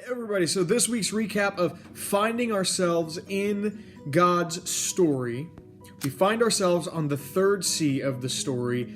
Everybody, so this week's recap of finding ourselves in God's story. We find ourselves on the third C of the story,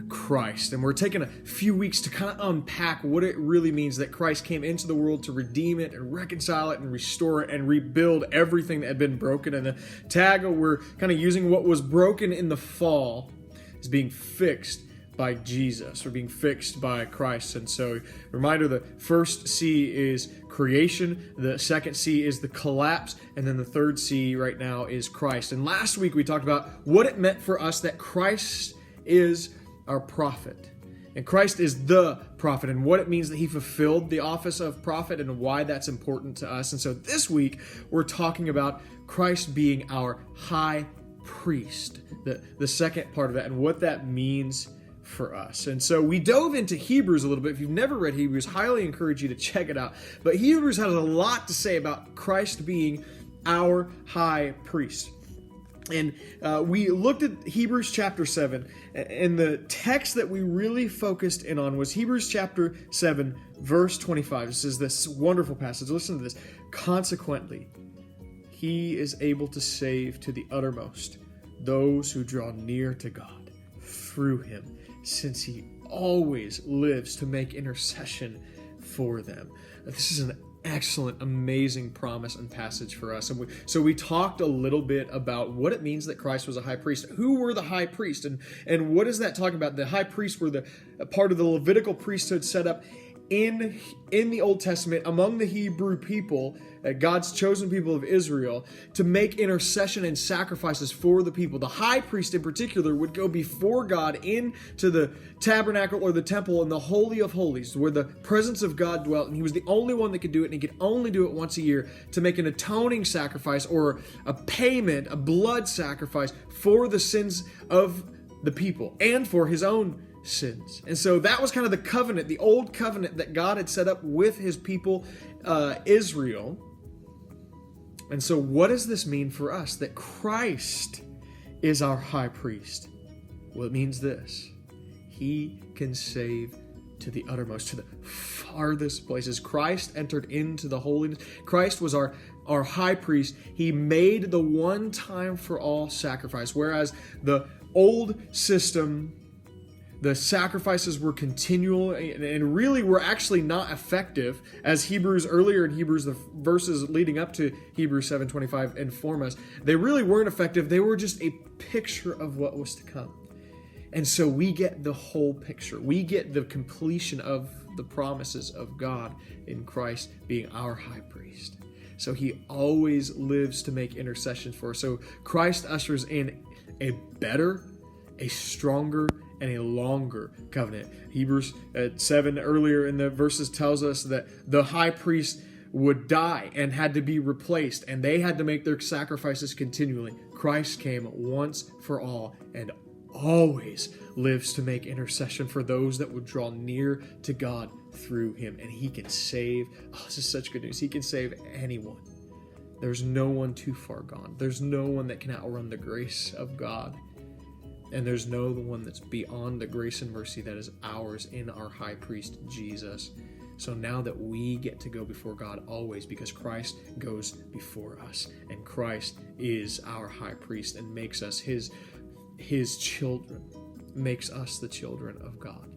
Christ. And we're taking a few weeks to kind of unpack what it really means that Christ came into the world to redeem it and reconcile it and restore it and rebuild everything that had been broken. And the tag we're kind of using what was broken in the fall is being fixed by Jesus, or being fixed by Christ. And so, reminder, the first C is creation, the second C is the collapse, and then the third C right now is Christ. And last week we talked about what it meant for us that Christ is our prophet. And Christ is the prophet, and what it means that he fulfilled the office of prophet and why that's important to us. And so this week we're talking about Christ being our high priest, the second part of that, and what that means for us. And so we dove into Hebrews a little bit. If you've never read Hebrews, highly encourage you to check it out. But Hebrews has a lot to say about Christ being our high priest. And we looked at Hebrews chapter 7, and the text that we really focused in on was Hebrews chapter 7, verse 25. This is this wonderful passage. Listen to this. Consequently, he is able to save to the uttermost those who draw near to God through him, since he always lives to make intercession for them. This is an excellent, amazing promise and passage for us. And so we talked a little bit about what it means that Christ was a high priest. Who were the high priests? And what is that talking about? The high priests were a part of the Levitical priesthood set up in the Old Testament among the Hebrew people, God's chosen people of Israel, to make intercession and sacrifices for the people. The high priest in particular would go before God into the tabernacle or the temple in the Holy of Holies, where the presence of God dwelt, and he was the only one that could do it, and he could only do it once a year to make an atoning sacrifice or a payment, a blood sacrifice for the sins of the people and for his own sins. And so that was kind of the covenant, the old covenant that God had set up with his people, Israel. And so what does this mean for us, that Christ is our high priest? Well, it means this: he can save to the uttermost, to the farthest places. Christ entered into the holiness. Christ was our high priest. He made the one time for all sacrifice, whereas the old system, the sacrifices were continual and really were actually not effective, as Hebrews, earlier in Hebrews, the verses leading up to Hebrews 7:25 inform us. They really weren't effective. They were just a picture of what was to come. And so we get the whole picture. We get the completion of the promises of God in Christ being our high priest. So he always lives to make intercession for us. So Christ ushers in a better, a stronger, and a longer covenant. Hebrews 7 earlier in the verses tells us that the high priest would die and had to be replaced, and they had to make their sacrifices continually. Christ came once for all and always lives to make intercession for those that would draw near to God through him. And he can save. Oh, this is such good news. He can save anyone. There's no one too far gone. There's no one that can outrun the grace of God. And there's no one that's beyond the grace and mercy that is ours in our high priest, Jesus. So now that we get to go before God always, because Christ goes before us, and Christ is our high priest and makes us his children, makes us the children of God.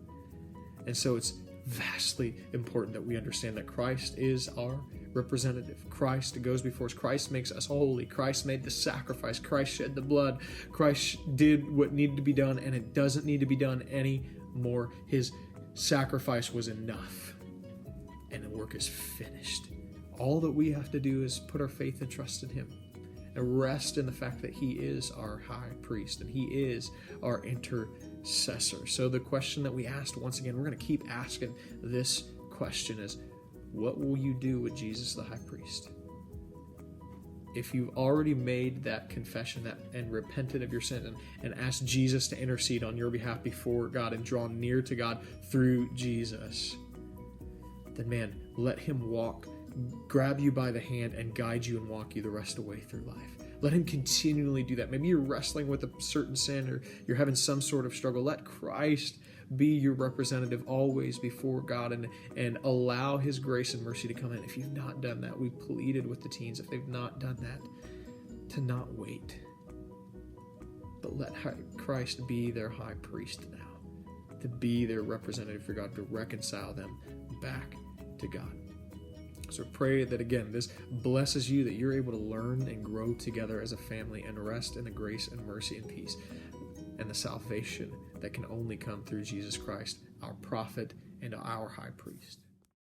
And so it's vastly important that we understand that Christ is our representative. Christ goes before us. Christ makes us holy. Christ made the sacrifice. Christ shed the blood. Christ did what needed to be done, and it doesn't need to be done anymore. His sacrifice was enough, and the work is finished. All that we have to do is put our faith and trust in him and rest in the fact that he is our high priest and he is our intercessor. So the question that we asked, once again, we're going to keep asking this question, is what will you do with Jesus the high priest? If you've already made that confession and repented of your sin and asked Jesus to intercede on your behalf before God and draw near to God through Jesus, then let him grab you by the hand and guide you and walk you the rest of the way through life. Let him continually do that. Maybe you're wrestling with a certain sin, or you're having some sort of struggle. Let Christ be your representative always before God, and allow his grace and mercy to come in. If you've not done that, we've pleaded with the teens, if they've not done that, to not wait. But let Christ be their high priest now, to be their representative for God, to reconcile them back to God. So pray that, again, this blesses you, that you're able to learn and grow together as a family and rest in the grace and mercy and peace and the salvation that can only come through Jesus Christ, our prophet and our high priest.